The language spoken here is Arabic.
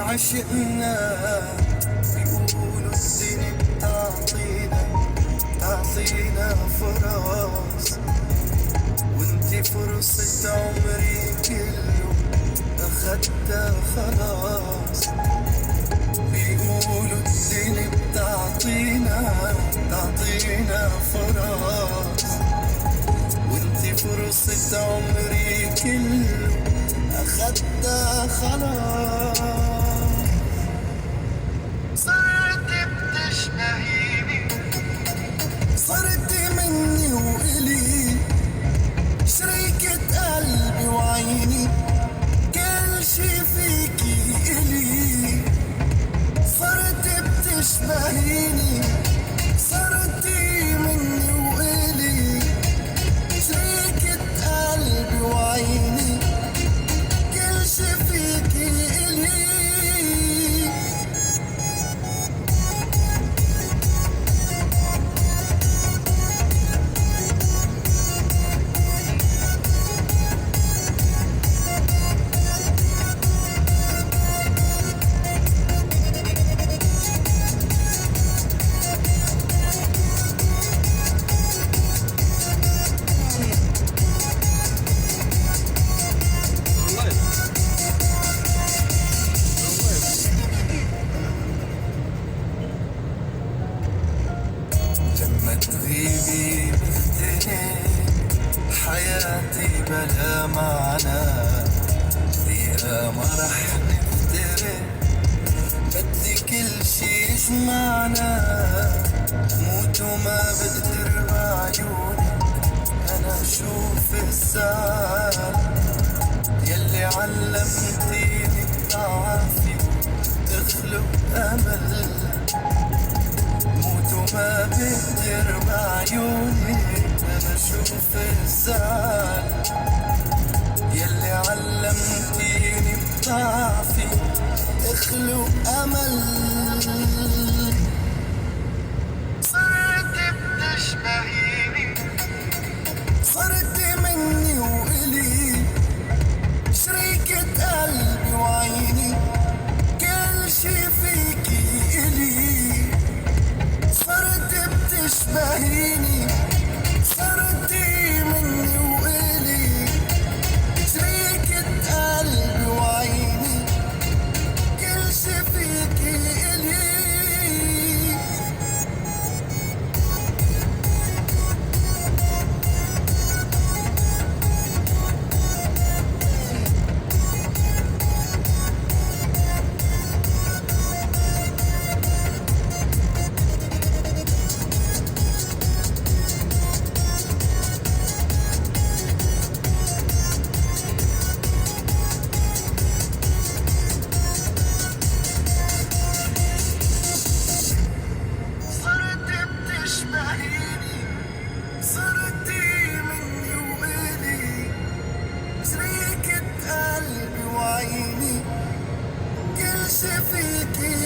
عشقنا بيقولوا الدنيا تعطينا فرص، وانتي فرصة عمري كله اخدتها خلاص. بيقولوا الدنيا تعطينا فرص، وانتي فرصة عمري كله اخدتها خلاص. صرت بتشتهيني، صرت مني وإلي شريكة قلبي وعيني، كل شي فيكي إلي. صرت بتشبهيني، صرتي مني وإلي شريكة قلبي وعيني، كل شي فيكي إلي. لما تغيبي بفتني حياتي بلا معنى، دقيقة ما رح نفترق، بدي كل شي يجمعنا. موت وما بقدر بعيونك أنا أشوف الزعل، يلي علمتيني تعافي تخلق أمل. موت وما بقدر بعيونك أنا أشوف الزعل، يلي علمتيني بضعفي اخلق أمل. صرت بتشبهيني، صرت مني وإلي شريكة قلبي وعيني، كل شي فيكي إلي. صرت بتشبهيني، صرتي مني وإلي شريكة قلبي وعيني، كل شي فيكي إلي. صرتي مني وإلي شريكة قلبي وعيني، كل شي فيكي